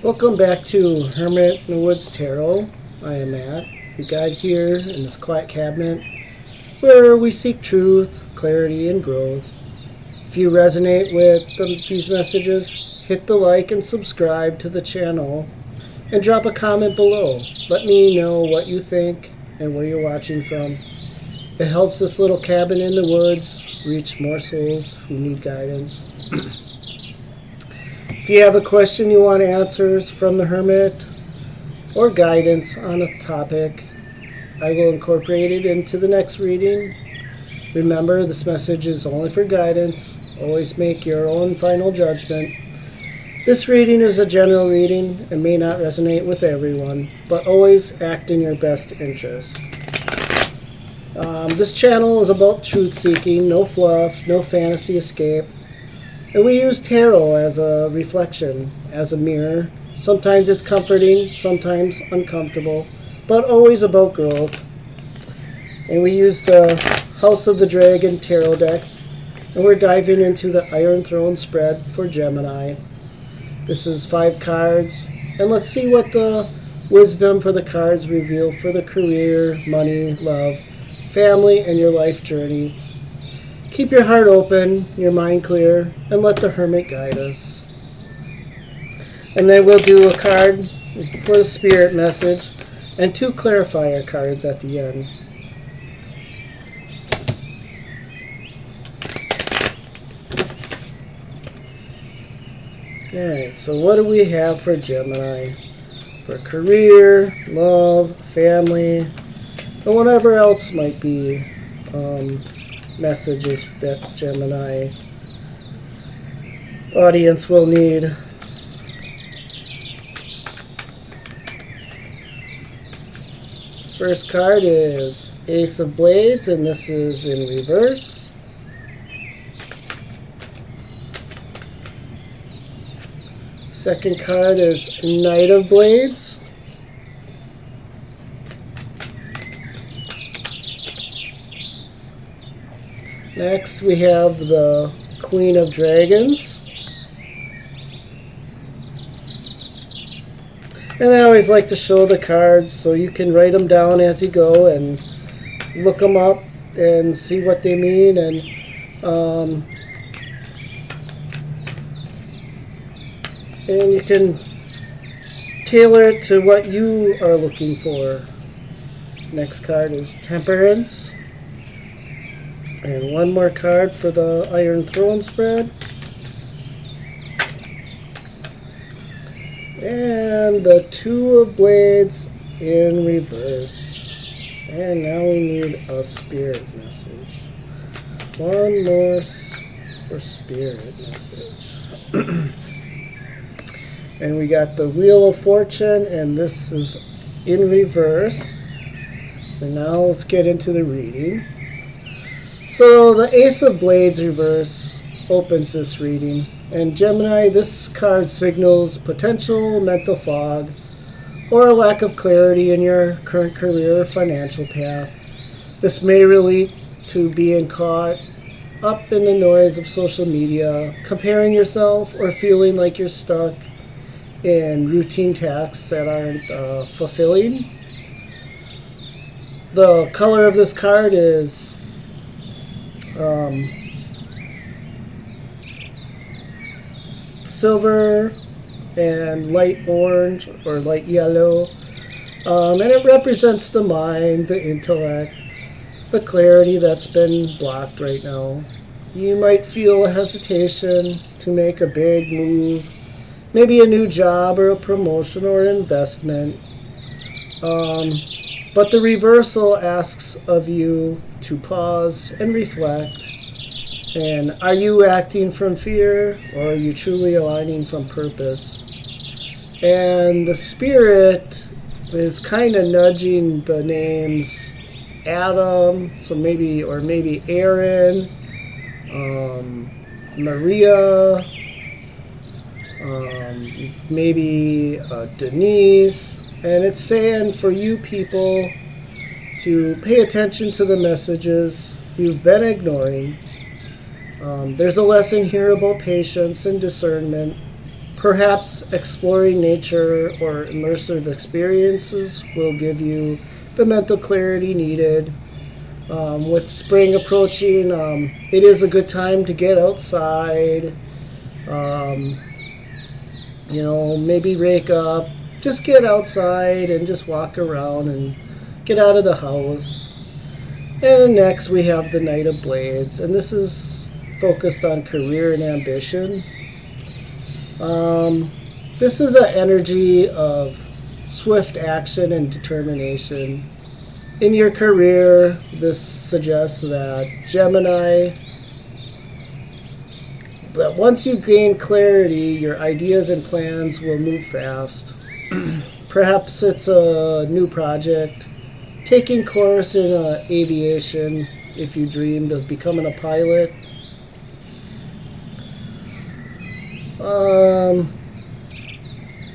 Welcome back to Hermit in the Woods Tarot. I am Matt, your guide here in this quiet cabinet where we seek truth, clarity, and growth. If you resonate with these messages, hit the like and subscribe to the channel and drop a comment below. Let me know what you think and where you're watching from. It helps this little cabin in the woods reach more souls who need guidance. If you have a question you want answers from the Hermit or guidance on a topic, I will incorporate it into the next reading. Remember, this message is only for guidance. Always make your own final judgment. This reading is a general reading and may not resonate with everyone, but always act in your best interest. This channel is about truth seeking, no fluff, no fantasy escape. And we use tarot as a reflection, as a mirror. Sometimes it's comforting, sometimes uncomfortable, but always about growth. And we use the House of the Dragon tarot deck, and we're diving into the Iron Throne spread for Gemini. This is 5 cards, and let's see what the wisdom for the cards reveal for the career, money, love, family, and your life journey. Keep your heart open, your mind clear, and let the Hermit guide us. And then we'll do a card for the spirit message and 2 clarifier cards at the end. Alright, so what do we have for Gemini? For career, love, family, and whatever else might be messages that Gemini audience will need. First card is Ace of Blades, and this is in reverse. Second card is Knight of Blades. Next we have the Queen of Dragons. And I always like to show the cards so you can write them down as you go and look them up and see what they mean, and you can tailor it to what you are looking for. Next card is Temperance. And one more card for the Iron Throne spread. And the 2 of Blades in reverse. And now we need a spirit message. One more for spirit message. And we got the Wheel of Fortune, and this is in reverse. And now let's get into the reading. So the Ace of Blades reverse opens this reading. And Gemini, this card signals potential mental fog or a lack of clarity in your current career or financial path. This may relate to being caught up in the noise of social media, comparing yourself, or feeling like you're stuck in routine tasks that aren't fulfilling. The color of this card is silver and light orange or light yellow, and it represents the mind, the intellect, the clarity that's been blocked right now. You might feel a hesitation to make a big move, maybe a new job or a promotion or investment, but the reversal asks of you to pause and reflect. And are you acting from fear, or are you truly aligning from purpose? And the spirit is kind of nudging the names Adam, so maybe Aaron, Maria, maybe Denise. And it's saying for you people to pay attention to the messages you've been ignoring. There's a lesson here about patience and discernment, Perhaps exploring nature or immersive experiences will give you the mental clarity needed. With spring approaching, it is a good time to get outside. Um, maybe rake up. Just get outside and just walk around and get out of the house. And next we have the Knight of Blades, and this is focused on career and ambition. This is an energy of swift action and determination. In your career, this suggests that Gemini, that once you gain clarity, your ideas and plans will move fast. Perhaps it's a new project, taking course in aviation if you dreamed of becoming a pilot.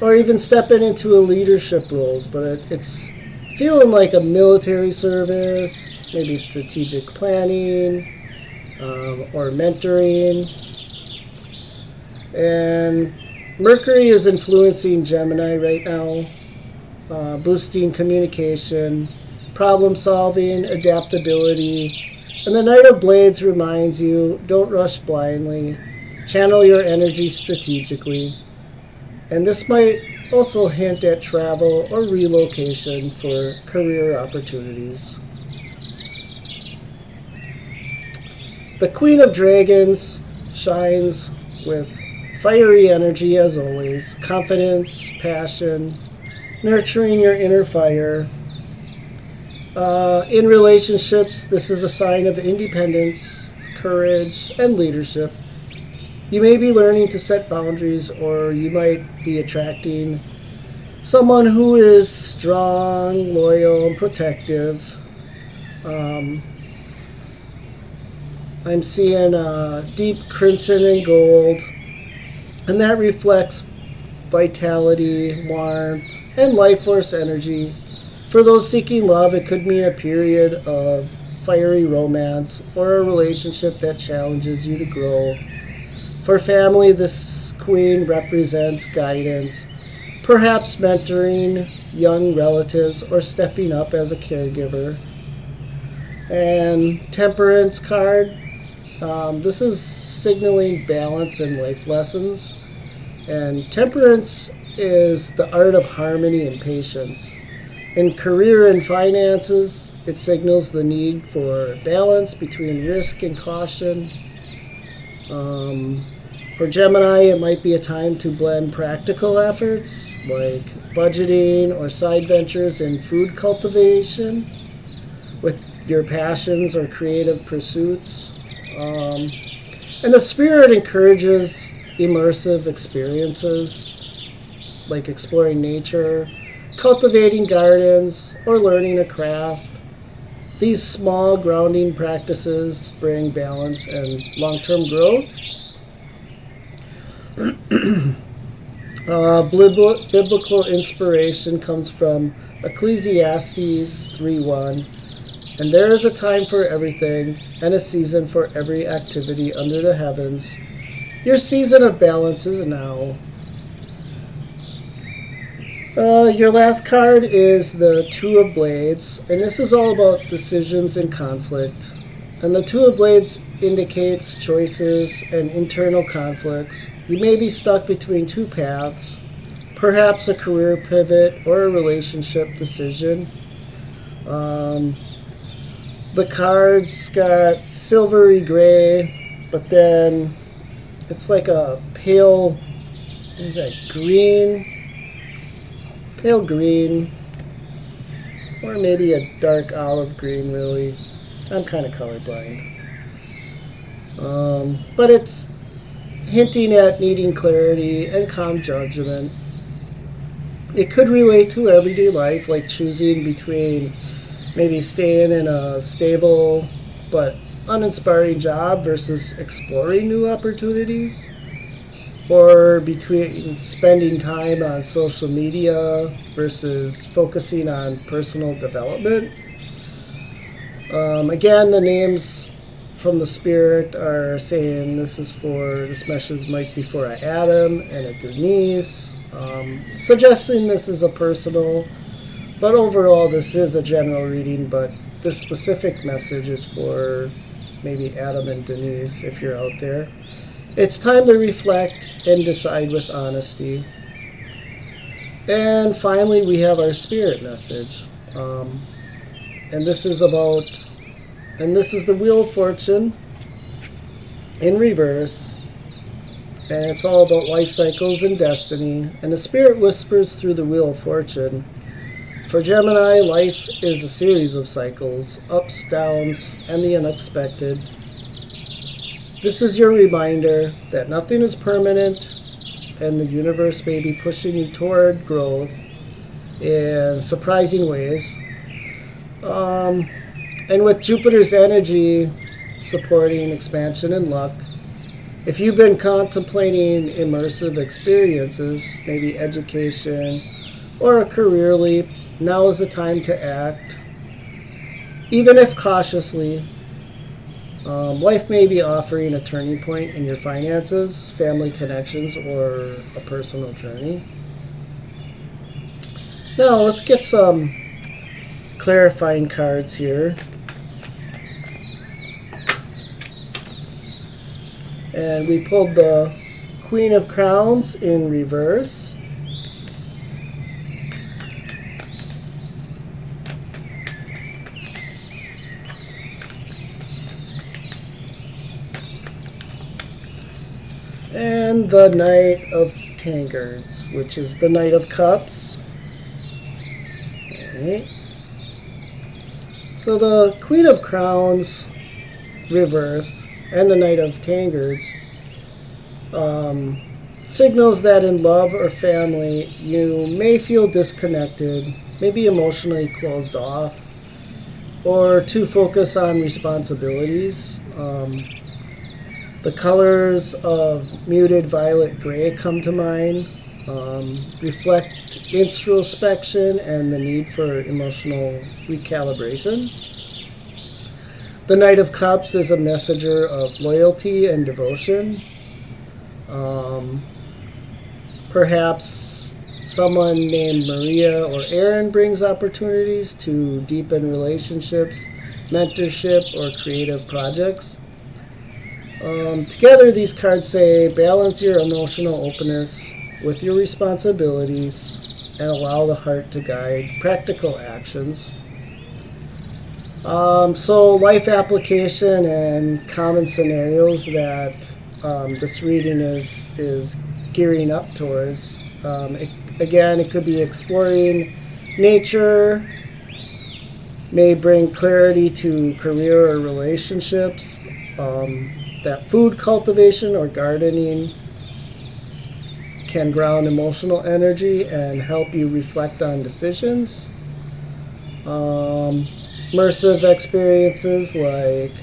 Or even stepping into a leadership roles, but it's feeling like a military service, maybe strategic planning, or mentoring. And Mercury is influencing Gemini right now, boosting communication, problem solving, adaptability. And the Knight of Blades reminds you, don't rush blindly, channel your energy strategically. And this might also hint at travel or relocation for career opportunities. The Queen of Dragons shines with fiery energy as always, confidence, passion, nurturing your inner fire. In relationships, this is a sign of independence, courage, and leadership. You may be learning to set boundaries, or you might be attracting someone who is strong, loyal, and protective. I'm seeing deep crimson and gold, and that reflects vitality, warmth, and life force energy. For those seeking love, it could mean a period of fiery romance or a relationship that challenges you to grow. For family, this queen represents guidance, perhaps mentoring young relatives or stepping up as a caregiver. And Temperance card, this is signaling balance and life lessons. And Temperance is the art of harmony and patience. In career and finances, it signals the need for balance between risk and caution. For Gemini, it might be a time to blend practical efforts like budgeting or side ventures in food cultivation with your passions or creative pursuits. And the spirit encourages immersive experiences like exploring nature, cultivating gardens, or learning a craft. These small grounding practices bring balance and long-term growth. Biblical inspiration comes from Ecclesiastes 3:1. And there is a time for everything, and a season for every activity under the heavens. Your season of balance is now. Your last card is the Two of Blades, and this is all about decisions and conflict. And the Two of Blades indicates choices and internal conflicts. You may be stuck between two paths, perhaps a career pivot or a relationship decision. The cards got silvery gray, but then it's like a pale, what is that, green? Pale green, or maybe a dark olive green, really. I'm kind of colorblind. But it's hinting at needing clarity and calm judgment. It could relate to everyday life, like choosing between maybe staying in a stable but uninspiring job versus exploring new opportunities, or between spending time on social media versus focusing on personal development. Again, the names from the spirit are saying this message might be for an Adam and a Denise, suggesting this is a personal, but overall this is a general reading, but this specific message is for maybe Adam and Denise if you're out there. It's time to reflect and decide with honesty. And finally, we have our spirit message. And this is the Wheel of Fortune in reverse. And it's all about life cycles and destiny. And the spirit whispers through the Wheel of Fortune. For Gemini, life is a series of cycles, ups, downs, and the unexpected. This is your reminder that nothing is permanent, and the universe may be pushing you toward growth in surprising ways. And with Jupiter's energy supporting expansion and luck, if you've been contemplating immersive experiences, maybe education or a career leap, now is the time to act, even if cautiously. Life may be offering a turning point in your finances, family connections, or a personal journey. Now, let's get some clarifying cards here. And we pulled the Queen of Crowns in reverse. And the Knight of Tankards, which is the Knight of Cups. Okay. So the Queen of Crowns reversed and the Knight of Tankards signals that in love or family you may feel disconnected, maybe emotionally closed off, or too focused on responsibilities. The colors of muted violet gray come to mind, reflect introspection and the need for emotional recalibration. The Knight of Cups is a messenger of loyalty and devotion. Perhaps someone named Maria or Aaron brings opportunities to deepen relationships, mentorship, or creative projects. Together, these cards say balance your emotional openness with your responsibilities and allow the heart to guide practical actions. So life application and common scenarios that this reading is gearing up towards. It could be exploring nature, may bring clarity to career or relationships. That food cultivation or gardening can ground emotional energy and help you reflect on decisions. Immersive experiences like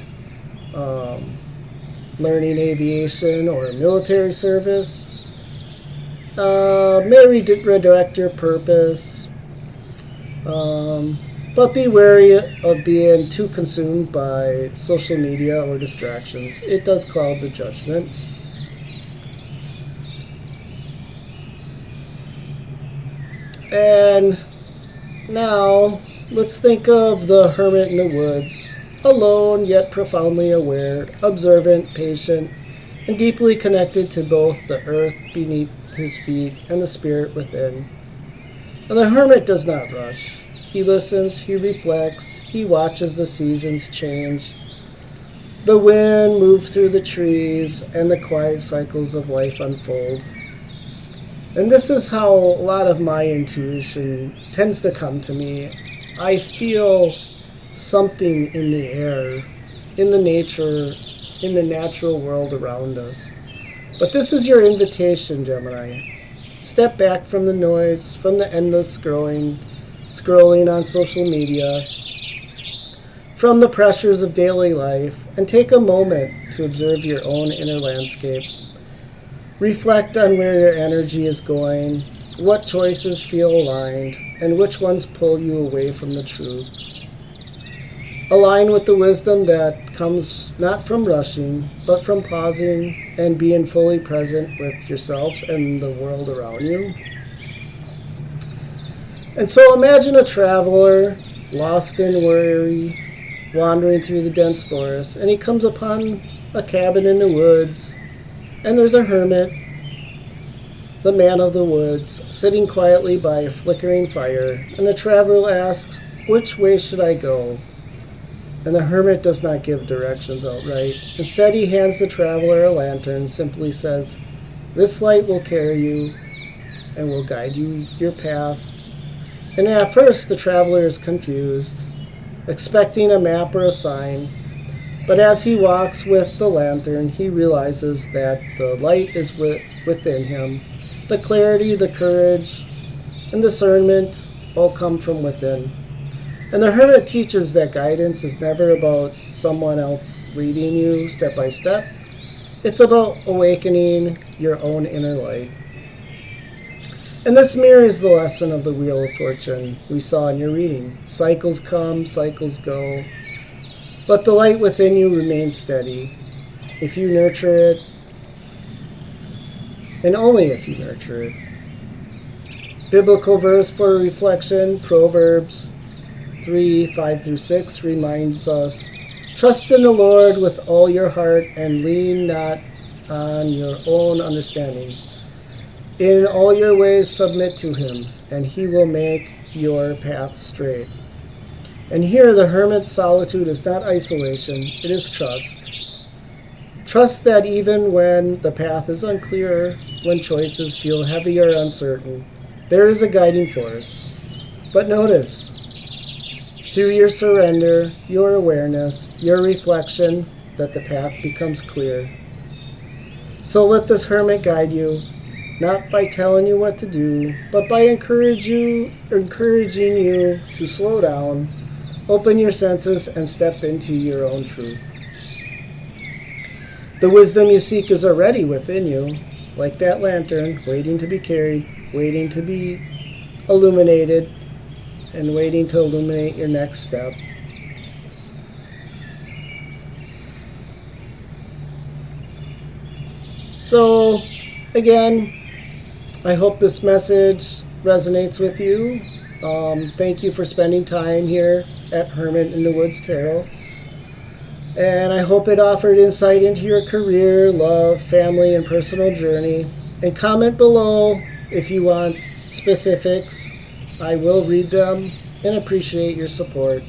learning aviation or military service may redirect your purpose. But be wary of being too consumed by social media or distractions. It does cloud the judgment. And now, let's think of the hermit in the woods, alone yet profoundly aware, observant, patient, and deeply connected to both the earth beneath his feet and the spirit within. And the hermit does not rush. He listens, he reflects, he watches the seasons change, the wind move through the trees, and the quiet cycles of life unfold. And this is how a lot of my intuition tends to come to me. I feel something in the air, in the nature, in the natural world around us. But this is your invitation, Gemini. Step back from the noise, from the endless scrolling on social media, from the pressures of daily life, and take a moment to observe your own inner landscape. Reflect on where your energy is going, what choices feel aligned, and which ones pull you away from the truth. Align with the wisdom that comes not from rushing, but from pausing and being fully present with yourself and the world around you. And so imagine a traveler, lost in worry, wandering through the dense forest, and he comes upon a cabin in the woods, and there's a hermit, the man of the woods, sitting quietly by a flickering fire, and the traveler asks, "Which way should I go?" And the hermit does not give directions outright. Instead, he hands the traveler a lantern and simply says, "This light will carry you and will guide you your path." And at first, the traveler is confused, expecting a map or a sign. But as he walks with the lantern, he realizes that the light is within him. The clarity, the courage, and discernment all come from within. And the hermit teaches that guidance is never about someone else leading you step by step. It's about awakening your own inner light. And this mirrors the lesson of the Wheel of Fortune we saw in your reading. Cycles come, cycles go, but the light within you remains steady. If you nurture it, and only if you nurture it. Biblical verse for reflection, Proverbs 3:5-6 reminds us, "Trust in the Lord with all your heart and lean not on your own understanding. In all your ways submit to him, and he will make your path straight." And here the hermit's solitude is not isolation, it is trust. Trust that even when the path is unclear, when choices feel heavy or uncertain, there is a guiding force. But notice, through your surrender, your awareness, your reflection, that the path becomes clear. So let this hermit guide you, not by telling you what to do, but by encouraging you to slow down, open your senses, and step into your own truth. The wisdom you seek is already within you, like that lantern, waiting to be carried, waiting to be illuminated, and waiting to illuminate your next step. So, again, I hope this message resonates with you. Thank you for spending time here at Hermit in the Woods Tarot. And I hope it offered insight into your career, love, family, and personal journey. And comment below if you want specifics. I will read them and appreciate your support.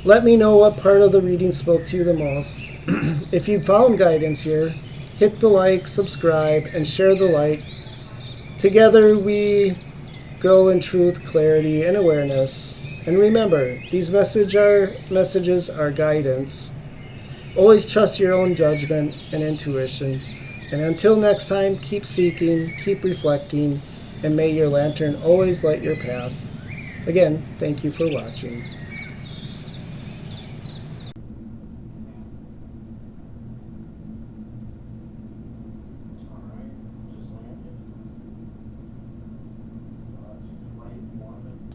Let me know what part of the reading spoke to you the most. If you found guidance here, hit the like, subscribe, and share the light. Together we grow in truth, clarity, and awareness. And remember, these messages are guidance. Always trust your own judgment and intuition. And until next time, keep seeking, keep reflecting, and may your lantern always light your path. Again, thank you for watching.